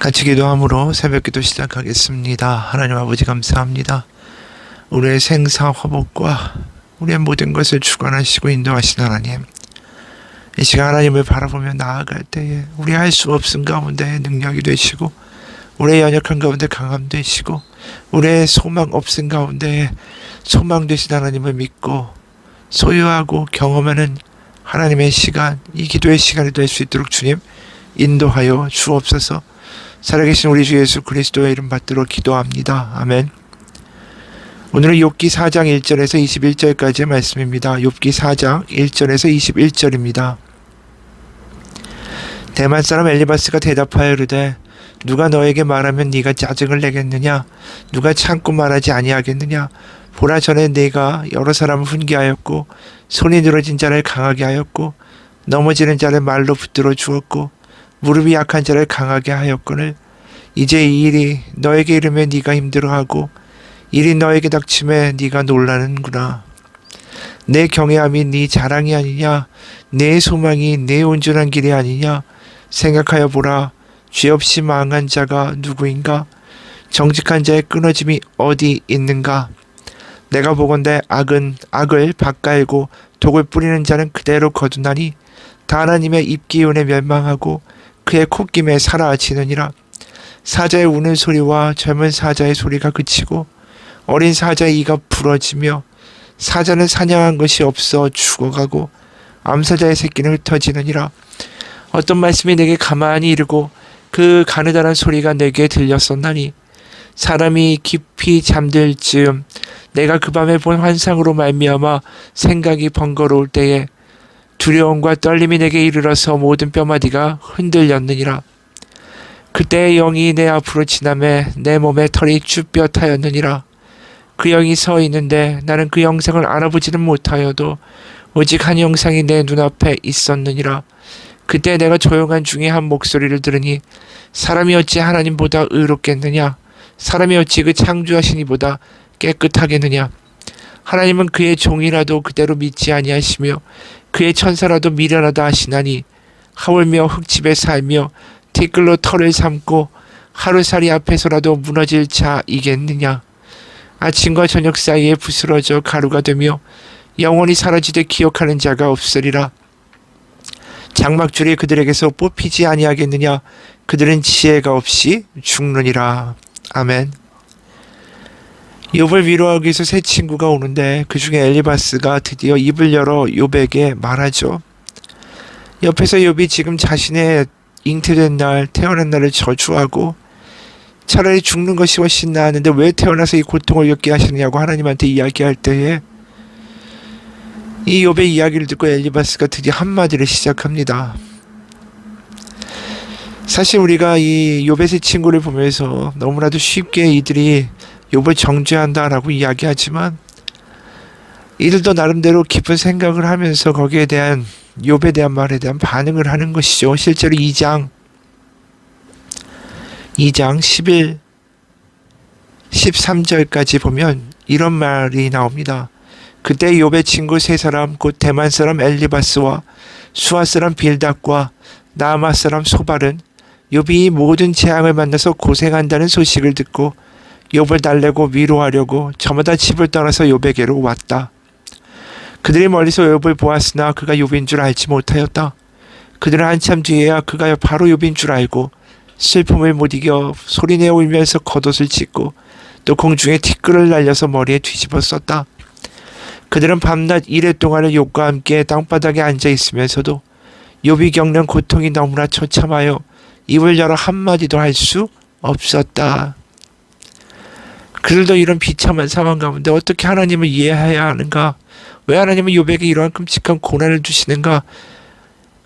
같이 기도함으로 새벽기도 시작하겠습니다. 하나님 아버지 감사합니다. 우리의 생사 화복과 우리의 모든 것을 주관하시고 인도하신 하나님, 이 시간 하나님을 바라보며 나아갈 때에 우리 할 수 없은 가운데 능력이 되시고, 우리의 연약한 가운데 강함 되시고, 우리의 소망 없은 가운데 소망 되신 하나님을 믿고 소유하고 경험하는 하나님의 시간, 이 기도의 시간이 될 수 있도록 주님 인도하여 주옵소서. 살아계신 우리 주 예수 그리스도의 이름 받들어 기도합니다. 아멘. 오늘은 욥기 4장 1절에서 21절까지의 말씀입니다. 욥기 4장 1절에서 21절입니다. 대만 사람 엘리바스가 대답하여 이르되 누가 너에게 말하면 네가 짜증을 내겠느냐? 누가 참고 말하지 아니하겠느냐? 보라, 전에 네가 여러 사람을 훈계하였고 손이 늘어진 자를 강하게 하였고 넘어지는 자를 말로 붙들어 주었고 무릎이 약한 자를 강하게 하였거늘 이제 이 일이 너에게 이르면 네가 힘들어하고 일이 너에게 닥침에 네가 놀라는구나. 내 경외함이 네 자랑이 아니냐? 내 소망이 내 온전한 길이 아니냐? 생각하여 보라. 죄 없이 망한 자가 누구인가? 정직한 자의 끊어짐이 어디 있는가? 내가 보건대 악은 악을 밭갈고 독을 뿌리는 자는 그대로 거두나니 다 하나님의 입기운에 멸망하고 그의 콧김에 사라지느니라. 사자의 우는 소리와 젊은 사자의 소리가 그치고 어린 사자의 이가 부러지며 사자는 사냥한 것이 없어 죽어가고 암사자의 새끼는 흩어지느니라. 어떤 말씀이 내게 가만히 이르고 그 가느다란 소리가 내게 들렸었나니 사람이 깊이 잠들 즈음 내가 그 밤에 본 환상으로 말미암아 생각이 번거로울 때에 두려움과 떨림이 내게 이르러서 모든 뼈마디가 흔들렸느니라. 그때의 영이 내 앞으로 지나매 내 몸에 털이 쭈뼛하였느니라. 그 영이 서 있는데 나는 그 영상을 알아보지는 못하여도 오직 한 영상이 내 눈앞에 있었느니라. 그때 내가 조용한 중에 한 목소리를 들으니 사람이 어찌 하나님보다 의롭겠느냐? 사람이 어찌 그 창조하신 이보다 깨끗하겠느냐? 하나님은 그의 종이라도 그대로 믿지 아니하시며 그의 천사라도 미련하다 하시나니 하물며 흙집에 살며 티끌로 털을 삼고 하루살이 앞에서라도 무너질 자이겠느냐? 아침과 저녁 사이에 부스러져 가루가 되며 영원히 사라지되 기억하는 자가 없으리라. 장막줄이 그들에게서 뽑히지 아니하겠느냐? 그들은 지혜가 없이 죽느니라. 아멘. 욥을 위로하기 위해서 세 친구가 오는데 그 중에 엘리바스가 드디어 입을 열어 욥에게 말하죠. 옆에서 욥이 지금 자신의 잉태된 날, 태어난 날을 저주하고 차라리 죽는 것이 훨씬 나았는데 왜 태어나서 이 고통을 겪게 하시느냐고 하나님한테 이야기할 때에 이 욥의 이야기를 듣고 엘리바스가 드디어 한마디를 시작합니다. 사실 우리가 이 욥의 세 친구를 보면서 너무나도 쉽게 이들이 욥을 정죄한다라고 이야기하지만 이들도 나름대로 깊은 생각을 하면서 거기에 대한 욥에 대한 말에 대한 반응을 하는 것이죠. 실제로 2장 11, 13절까지 보면 이런 말이 나옵니다. 그때 욥의 친구 세 사람 곧 대만 사람 엘리바스와 수아 사람 빌닷과 나아마 사람 소발은 욥이 모든 재앙을 만나서 고생한다는 소식을 듣고 욥을 달래고 위로하려고 저마다 집을 떠나서 욥에게로 왔다. 그들이 멀리서 욥을 보았으나 그가 욥인 줄 알지 못하였다. 그들은 한참 뒤에야 그가 바로 욥인 줄 알고 슬픔을 못 이겨 소리내어 울면서 겉옷을 찢고 또 공중에 티끌을 날려서 머리에 뒤집어 썼다. 그들은 밤낮 이래 동안을 욥과 함께 땅바닥에 앉아 있으면서도 욥이 겪는 고통이 너무나 처참하여 입을 열어 한마디도 할 수 없었다. 그들도 이런 비참한 상황 가운데 어떻게 하나님을 이해해야 하는가? 왜 하나님은 욥에게 이러한 끔찍한 고난을 주시는가?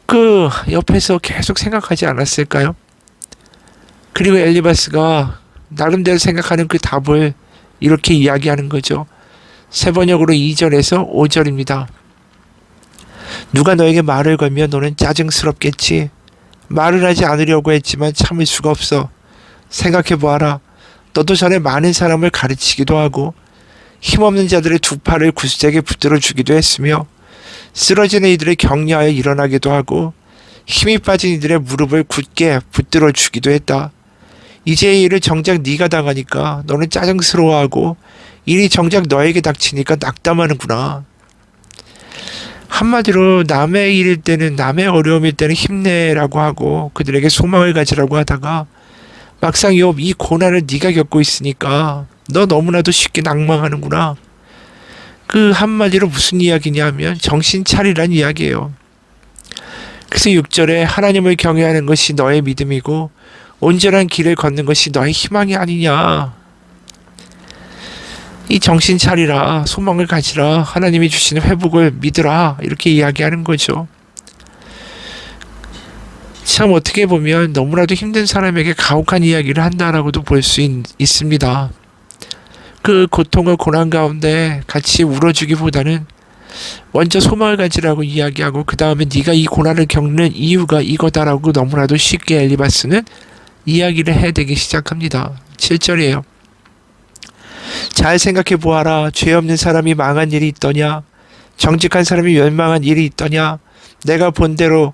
그 옆에서 계속 생각하지 않았을까요? 그리고 엘리바스가 나름대로 생각하는 그 답을 이렇게 이야기하는 거죠. 세 번역으로 2절에서 5절입니다. 누가 너에게 말을 걸면 너는 짜증스럽겠지. 말을 하지 않으려고 했지만 참을 수가 없어. 생각해보아라. 너도 전에 많은 사람을 가르치기도 하고 힘없는 자들의 두 팔을 구스에게 붙들어 주기도 했으며 쓰러지는 이들을 격려하여 일어나기도 하고 힘이 빠진 이들의 무릎을 굳게 붙들어 주기도 했다. 이제 이 일을 정작 네가 당하니까 너는 짜증스러워하고 일이 정작 너에게 닥치니까 낙담하는구나. 한마디로 남의 일일 때는, 남의 어려움일 때는 힘내라고 하고 그들에게 소망을 가지라고 하다가 막상 이 고난을 네가 겪고 있으니까 너 너무나도 쉽게 낭망하는구나. 그 한마디로 무슨 이야기냐면 정신 차리란 이야기예요. 그래서 6절에 하나님을 경외하는 것이 너의 믿음이고 온전한 길을 걷는 것이 너의 희망이 아니냐. 이 정신 차리라, 소망을 가지라, 하나님이 주시는 회복을 믿으라, 이렇게 이야기하는 거죠. 참 어떻게 보면 너무나도 힘든 사람에게 가혹한 이야기를 한다라고도 볼 수 있습니다. 그 고통과 고난 가운데 같이 울어주기보다는 먼저 소망을 가지라고 이야기하고 그 다음에 네가 이 고난을 겪는 이유가 이거다라고 너무나도 쉽게 엘리바스는 이야기를 해대기 시작합니다. 7절이에요. 잘 생각해 보아라. 죄 없는 사람이 망한 일이 있더냐? 정직한 사람이 멸망한 일이 있더냐? 내가 본대로는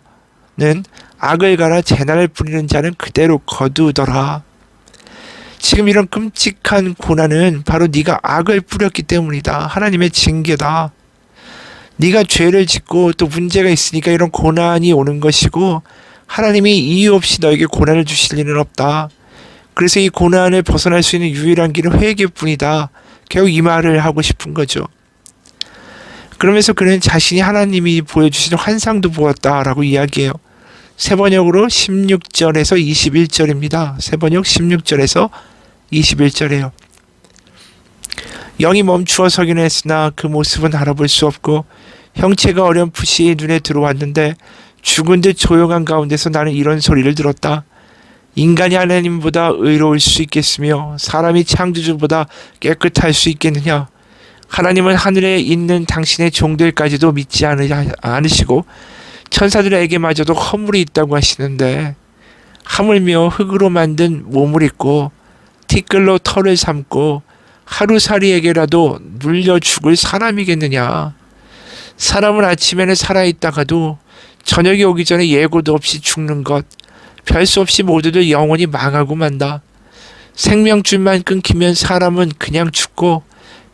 악을 갈아 재난을 부리는 자는 그대로 거두더라. 지금 이런 끔찍한 고난은 바로 네가 악을 뿌렸기 때문이다. 하나님의 징계다. 네가 죄를 짓고 또 문제가 있으니까 이런 고난이 오는 것이고 하나님이 이유 없이 너에게 고난을 주실 리는 없다. 그래서 이 고난을 벗어날 수 있는 유일한 길은 회개뿐이다. 결국 이 말을 하고 싶은 거죠. 그러면서 그는 자신이 하나님이 보여주신 환상도 보았다라고 이야기해요. 세번역으로 16절에서 21절입니다. 세번역 16절에서 21절이에요. 영이 멈추어 서기는 했으나 그 모습은 알아볼 수 없고 형체가 어렴풋이 눈에 들어왔는데 죽은 듯 조용한 가운데서 나는 이런 소리를 들었다. 인간이 하나님보다 의로울 수 있겠으며 사람이 창조주보다 깨끗할 수 있겠느냐. 하나님은 하늘에 있는 당신의 종들까지도 믿지 않으시고 천사들에게마저도 허물이 있다고 하시는데 하물며 흙으로 만든 몸을 입고 티끌로 털을 삼고 하루살이에게라도 눌려 죽을 사람이겠느냐. 사람은 아침에는 살아있다가도 저녁이 오기 전에 예고도 없이 죽는 것, 별 수 없이 모두들 영원히 망하고 만다. 생명줄만 끊기면 사람은 그냥 죽고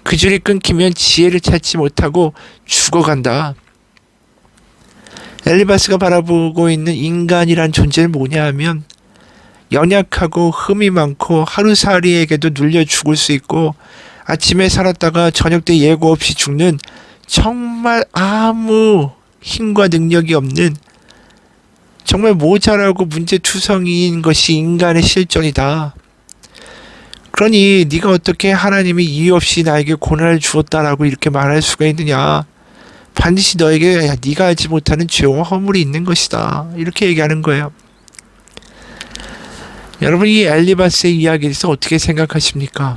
그 줄이 끊기면 지혜를 찾지 못하고 죽어간다. 엘리바스가 바라보고 있는 인간이란 존재는 뭐냐 하면 연약하고 흠이 많고 하루살이에게도 눌려 죽을 수 있고 아침에 살았다가 저녁 때 예고 없이 죽는 정말 아무 힘과 능력이 없는 정말 모자라고 문제투성이인 것이 인간의 실존이다. 그러니 네가 어떻게 하나님이 이유 없이 나에게 고난을 주었다라고 이렇게 말할 수가 있느냐. 반드시 너에게 네가 알지 못하는 죄와 허물이 있는 것이다. 이렇게 얘기하는 거예요. 여러분 이 엘리바스의 이야기에 대해서 어떻게 생각하십니까?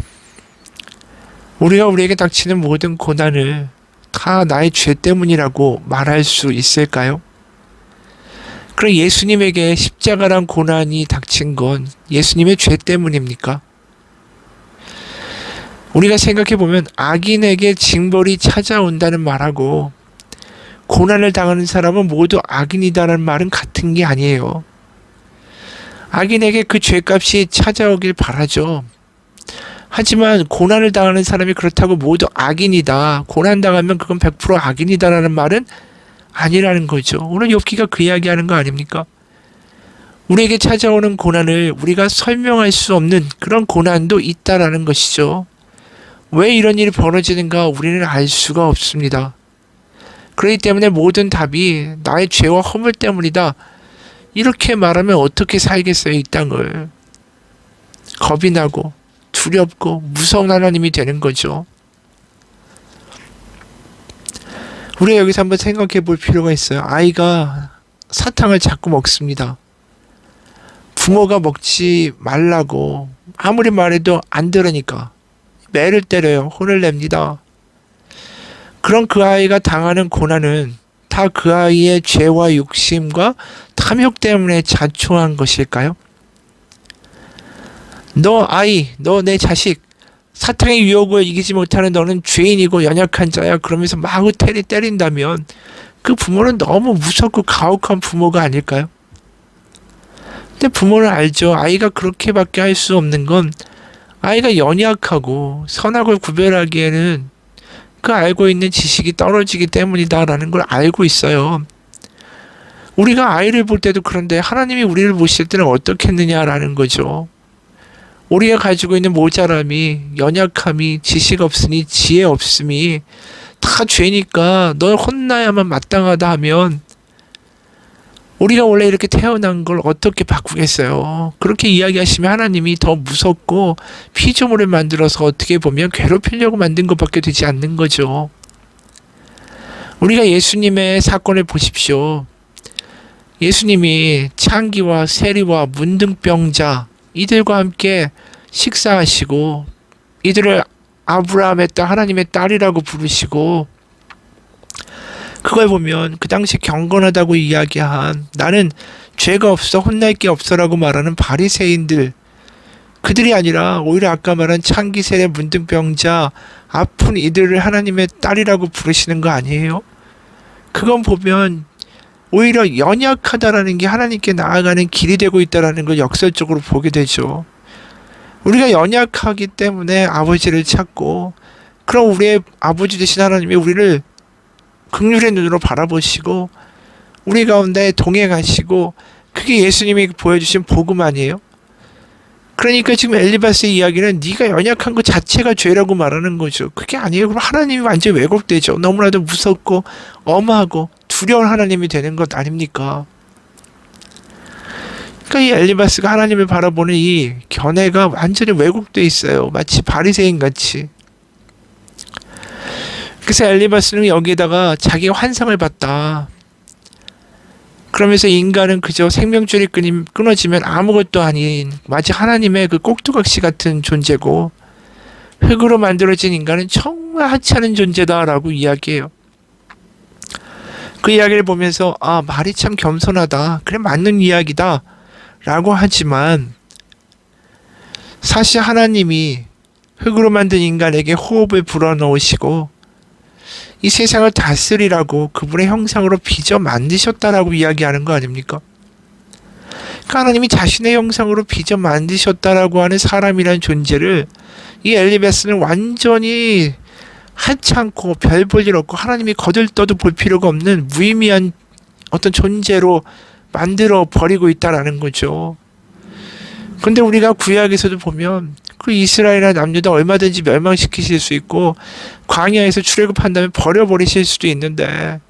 우리가 우리에게 닥치는 모든 고난을 다 나의 죄 때문이라고 말할 수 있을까요? 그럼 예수님에게 십자가란 고난이 닥친 건 예수님의 죄 때문입니까? 우리가 생각해보면 악인에게 징벌이 찾아온다는 말하고 고난을 당하는 사람은 모두 악인이다라는 말은 같은 게 아니에요. 악인에게 그 죄값이 찾아오길 바라죠. 하지만 고난을 당하는 사람이 그렇다고 모두 악인이다, 고난당하면 그건 100% 악인이다라는 말은 아니라는 거죠. 오늘 욥기가 그 이야기하는 거 아닙니까? 우리에게 찾아오는 고난을 우리가 설명할 수 없는 그런 고난도 있다라는 것이죠. 왜 이런 일이 벌어지는가 우리는 알 수가 없습니다. 그렇기 때문에 모든 답이 나의 죄와 허물 때문이다. 이렇게 말하면 어떻게 살겠어요, 이 땅을. 겁이 나고 두렵고 무서운 하나님이 되는 거죠. 우리가 여기서 한번 생각해 볼 필요가 있어요. 아이가 사탕을 자꾸 먹습니다. 부모가 먹지 말라고 아무리 말해도 안 들으니까 매를 때려요. 혼을 냅니다. 그런 그 아이가 당하는 고난은 다 그 아이의 죄와 욕심과 탐욕 때문에 자초한 것일까요? 너 내 자식, 사탕의 유혹을 이기지 못하는 너는 죄인이고 연약한 자야. 그러면서 마구 때린다면 그 부모는 너무 무섭고 가혹한 부모가 아닐까요? 근데 부모는 알죠. 아이가 그렇게밖에 할 수 없는 건 아이가 연약하고 선악을 구별하기에는 그 알고 있는 지식이 떨어지기 때문이다라는 걸 알고 있어요. 우리가 아이를 볼 때도 그런데 하나님이 우리를 보실 때는 어떻겠느냐라는 거죠. 우리가 가지고 있는 모자람이, 연약함이, 지식 없으니, 지혜 없음이 다 죄니까 널 혼나야만 마땅하다 하면 우리가 원래 이렇게 태어난 걸 어떻게 바꾸겠어요? 그렇게 이야기하시면 하나님이 더 무섭고 피조물을 만들어서 어떻게 보면 괴롭히려고 만든 것밖에 되지 않는 거죠. 우리가 예수님의 사건을 보십시오. 예수님이 창기와 세리와 문둥병자 이들과 함께 식사하시고 이들을 아브라함의 딸, 하나님의 딸이라고 부르시고 그걸 보면 그 당시 경건하다고 이야기한 나는 죄가 없어 혼날 게 없어라고 말하는 바리새인들 그들이 아니라 오히려 아까 말한 창기 세례 문둥병자 아픈 이들을 하나님의 딸이라고 부르시는 거 아니에요? 그건 보면 오히려 연약하다라는 게 하나님께 나아가는 길이 되고 있다라는 걸 역설적으로 보게 되죠. 우리가 연약하기 때문에 아버지를 찾고 그럼 우리의 아버지 되신 하나님이 우리를 긍휼의 눈으로 바라보시고 우리 가운데 동행하시고 그게 예수님이 보여주신 복음 아니에요? 그러니까 지금 엘리바스의 이야기는 네가 연약한 것 자체가 죄라고 말하는 거죠. 그게 아니에요. 그럼 하나님이 완전히 왜곡되죠. 너무나도 무섭고 엄하고 두려운 하나님이 되는 것 아닙니까? 그러니까 이 엘리바스가 하나님을 바라보는 이 견해가 완전히 왜곡돼 있어요. 마치 바리새인 같이. 그래서 엘리바스는 여기에다가 자기가 환상을 봤다. 그러면서 인간은 그저 생명줄이 끊어지면 아무것도 아닌 마치 하나님의 그 꼭두각시 같은 존재고 흙으로 만들어진 인간은 정말 하찮은 존재다라고 이야기해요. 그 이야기를 보면서 아 말이 참 겸손하다. 그래 맞는 이야기다 라고 하지만 사실 하나님이 흙으로 만든 인간에게 호흡을 불어넣으시고 이 세상을 다스리라고 그분의 형상으로 빚어 만드셨다라고 이야기하는 거 아닙니까? 그러니까 하나님이 자신의 형상으로 빚어 만드셨다라고 하는 사람이라는 존재를 이 엘리바스는 완전히 하찮고 별 볼 일 없고 하나님이 거들떠도 볼 필요가 없는 무의미한 어떤 존재로 만들어 버리고 있다라는 거죠. 근데 우리가 구약에서도 보면 그 이스라엘의 남유다 얼마든지 멸망시키실 수 있고 광야에서 출애굽한다면 버려버리실 수도 있는데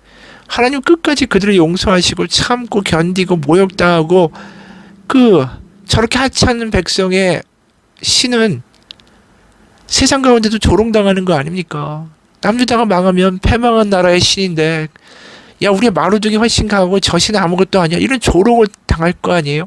하나님 끝까지 그들을 용서하시고 참고 견디고 모욕당하고 그 저렇게 하찮은 백성의 신은 세상 가운데도 조롱당하는 거 아닙니까? 남유다가 망하면 패망한 나라의 신인데 야 우리의 마루등이 훨씬 강하고 저 신은 아무것도 아니야 이런 조롱을 당할 거 아니에요?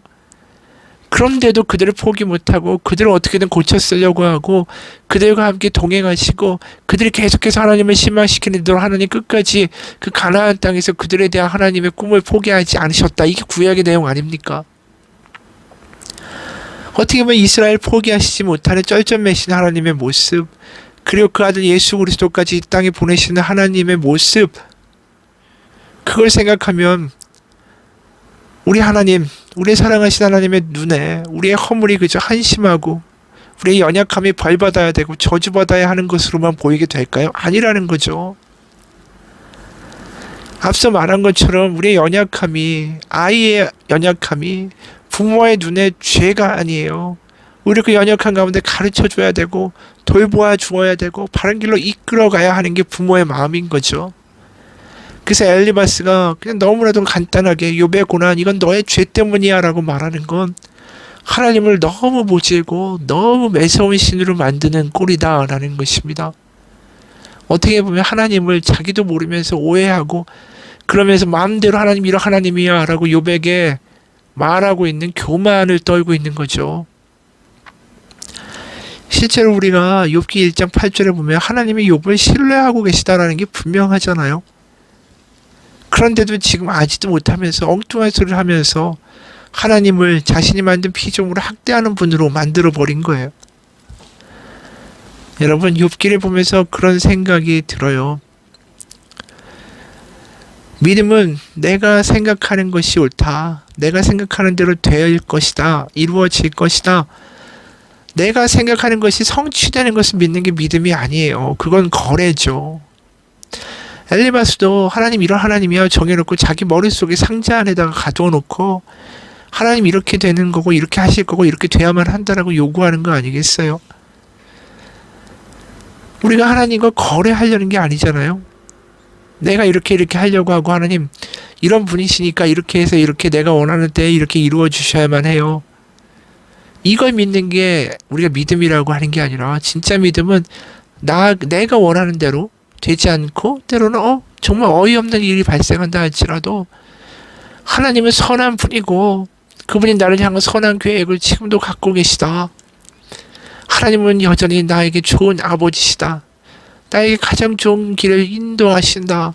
그런데도 그들을 포기 못하고 그들을 어떻게든 고쳐 쓰려고 하고 그들과 함께 동행하시고 그들이 계속해서 하나님을 실망시키는 대로 하나님 끝까지 그 가나안 땅에서 그들에 대한 하나님의 꿈을 포기하지 않으셨다. 이게 구약의 내용 아닙니까? 어떻게 보면 이스라엘 포기하시지 못하는 쩔쩔매신 하나님의 모습 그리고 그 아들 예수 그리스도까지 이 땅에 보내시는 하나님의 모습 그걸 생각하면 우리 하나님 우리 사랑하신 하나님의 눈에 우리의 허물이 그저 한심하고 우리의 연약함이 벌받아야 되고 저주받아야 하는 것으로만 보이게 될까요? 아니라는 거죠. 앞서 말한 것처럼 우리의 연약함이 아이의 연약함이 부모의 눈에 죄가 아니에요. 우리 그 연약한 가운데 가르쳐줘야 되고 돌보아 주어야 되고 바른 길로 이끌어가야 하는 게 부모의 마음인 거죠. 그래서 엘리바스가 그냥 너무나도 간단하게 욥의 고난 이건 너의 죄 때문이야 라고 말하는 건 하나님을 너무 모질고 너무 매서운 신으로 만드는 꼴이다 라는 것입니다. 어떻게 보면 하나님을 자기도 모르면서 오해하고 그러면서 마음대로 하나님 이런 하나님이야 라고 욥에게 말하고 있는 교만을 떨고 있는 거죠. 실제로 우리가 욥기 1장 8절에 보면 하나님이 욥을 신뢰하고 계시다라는 게 분명하잖아요. 그런데도 지금 아지도 못하면서 엉뚱한 소리를 하면서 하나님을 자신이 만든 피조물을 학대하는 분으로 만들어 버린 거예요. 여러분 욥기를 보면서 그런 생각이 들어요. 믿음은 내가 생각하는 것이 옳다. 내가 생각하는 대로 될 것이다. 이루어질 것이다. 내가 생각하는 것이 성취되는 것을 믿는 게 믿음이 아니에요. 그건 거래죠. 엘리바스도 하나님 이런 하나님이야 정해놓고 자기 머릿속에 상자 안에다가 가둬놓고 하나님 이렇게 되는 거고 이렇게 하실 거고 이렇게 돼야만 한다라고 요구하는 거 아니겠어요? 우리가 하나님과 거래하려는 게 아니잖아요. 내가 이렇게 하려고 하고 하나님 이런 분이시니까 이렇게 해서 이렇게 내가 원하는 때에 이렇게 이루어 주셔야만 해요. 이걸 믿는 게 우리가 믿음이라고 하는 게 아니라 진짜 믿음은 내가 원하는 대로 되지 않고 때로는 정말 어이없는 일이 발생한다 할지라도 하나님은 선한 분이고 그분이 나를 향한 선한 계획을 지금도 갖고 계시다. 하나님은 여전히 나에게 좋은 아버지시다. 나에게 가장 좋은 길을 인도하신다.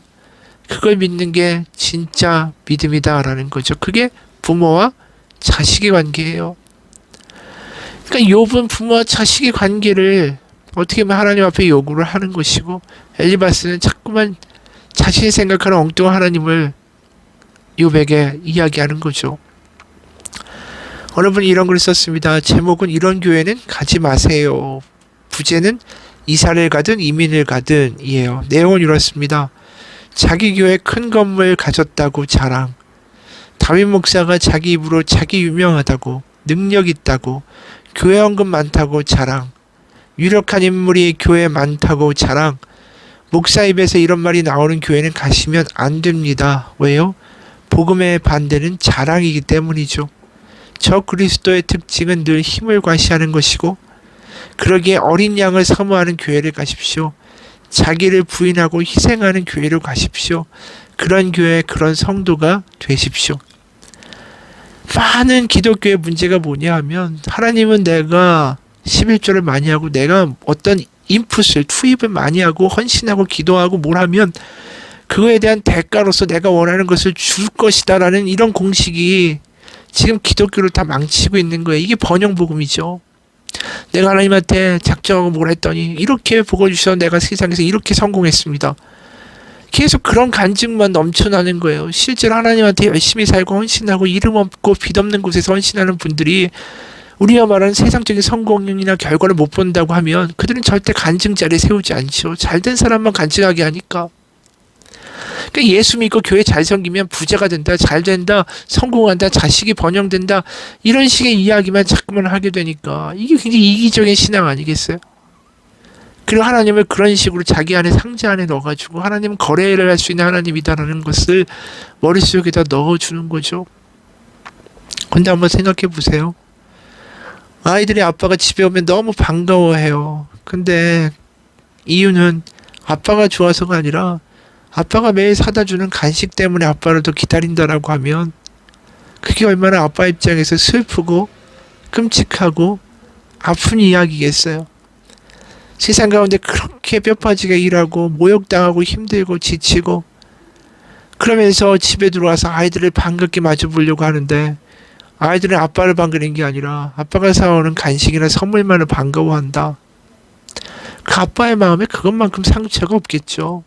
그걸 믿는 게 진짜 믿음이다라는 거죠. 그게 부모와 자식의 관계예요. 그러니까 욥은 부모와 자식의 관계를 어떻게 보면 하나님 앞에 요구를 하는 것이고 엘리바스는 자꾸만 자신이 생각하는 엉뚱한 하나님을 욥에게 이야기하는 거죠. 어느 분이 이런 글을 썼습니다. 제목은 이런 교회는 가지 마세요. 부제는 이사를 가든 이민을 가든 이에요. 내용은 이렇습니다. 자기 교회 큰 건물 가졌다고 자랑, 다윗 목사가 자기 입으로 자기 유명하다고, 능력 있다고, 교회 헌금 많다고 자랑, 유력한 인물이 교회에 많다고 자랑, 목사 입에서 이런 말이 나오는 교회는 가시면 안 됩니다. 왜요? 복음의 반대는 자랑이기 때문이죠. 저 그리스도의 특징은 늘 힘을 과시하는 것이고 그러기에 어린 양을 사모하는 교회를 가십시오. 자기를 부인하고 희생하는 교회로 가십시오. 그런 교회, 그런 성도가 되십시오. 많은 기독교의 문제가 뭐냐 하면 하나님은 내가 11조를 많이 하고 내가 어떤 인풋을 투입을 많이 하고 헌신하고 기도하고 뭘 하면 그거에 대한 대가로서 내가 원하는 것을 줄 것이다 라는 이런 공식이 지금 기독교를 다 망치고 있는 거예요. 이게 번영복음이죠. 내가 하나님한테 작정하고 뭘 했더니 이렇게 복을 주셔서 내가 세상에서 이렇게 성공했습니다. 계속 그런 간증만 넘쳐나는 거예요. 실제로 하나님한테 열심히 살고 헌신하고 이름 없고 빛 없는 곳에서 헌신하는 분들이 우리가 말하는 세상적인 성공이나 결과를 못 본다고 하면 그들은 절대 간증 자리에 세우지 않죠. 잘된 사람만 간증하게 하니까. 그러니까 예수 믿고 교회 잘 섬기면 부자가 된다, 잘 된다, 성공한다, 자식이 번영된다 이런 식의 이야기만 자꾸만 하게 되니까 이게 굉장히 이기적인 신앙 아니겠어요? 그리고 하나님을 그런 식으로 자기 안에 상자 안에 넣어가지고 하나님은 거래를 할 수 있는 하나님이다라는 것을 머릿속에다 넣어주는 거죠. 근데 한번 생각해 보세요. 아이들이 아빠가 집에 오면 너무 반가워해요. 근데 이유는 아빠가 좋아서가 아니라 아빠가 매일 사다 주는 간식 때문에 아빠를 더 기다린다라고 하면 그게 얼마나 아빠 입장에서 슬프고 끔찍하고 아픈 이야기겠어요. 세상 가운데 그렇게 뼈빠지게 일하고 모욕당하고 힘들고 지치고 그러면서 집에 들어와서 아이들을 반갑게 맞아보려고 하는데 아이들은 아빠를 반기는 게 아니라 아빠가 사오는 간식이나 선물만을 반가워한다. 그 아빠의 마음에 그것만큼 상처가 없겠죠.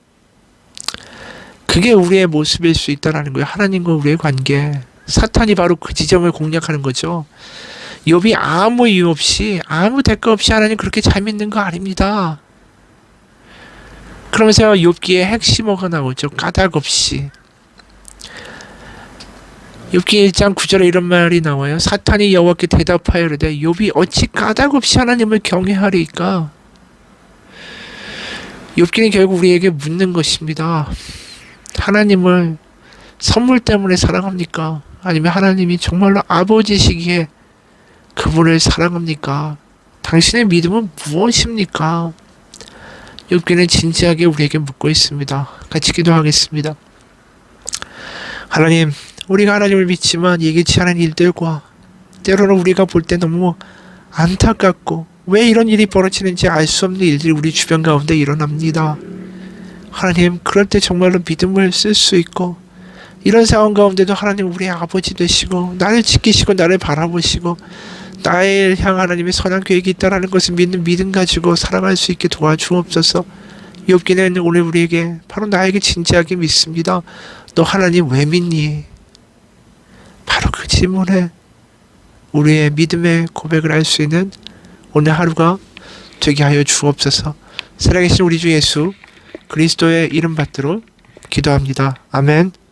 그게 우리의 모습일 수 있다는 거예요. 하나님과 우리의 관계. 사탄이 바로 그 지점을 공략하는 거죠. 욥이 아무 이유 없이 아무 대가 없이 하나님 그렇게 잘 믿는 거 아닙니다. 그러면서 욥기의 핵심어가 나오죠. 까닭 없이. 욥기 1장 9절에 이런 말이 나와요. 사탄이 여호와께 대답하여 이르되 욥이 어찌 까닭 없이 하나님을 경외하리까. 욥기는 결국 우리에게 묻는 것입니다. 하나님을 선물 때문에 사랑합니까? 아니면 하나님이 정말로 아버지시기에 그분을 사랑합니까? 당신의 믿음은 무엇입니까? 욥기는 진지하게 우리에게 묻고 있습니다. 같이 기도하겠습니다. 하나님, 우리가 하나님을 믿지만 예기치 않은 일들과 때로는 우리가 볼 때 너무 안타깝고 왜 이런 일이 벌어지는지 알 수 없는 일들이 우리 주변 가운데 일어납니다. 하나님, 그럴 때 정말로 믿음을 쓸 수 있고 이런 상황 가운데도 하나님 우리의 아버지 되시고 나를 지키시고 나를 바라보시고 나를 향한 하나님의 선한 계획이 있다는 것을 믿는 믿음 가지고 살아갈 수 있게 도와주옵소서. 욥기는 오늘 우리에게 바로 나에게 진지하게 믿습니다. 너 하나님 왜 믿니? 바로 그 질문에 우리의 믿음의 고백을 할 수 있는 오늘 하루가 되게 하여 주옵소서. 살아계신 우리 주 예수 그리스도의 이름 받들어 기도합니다. 아멘.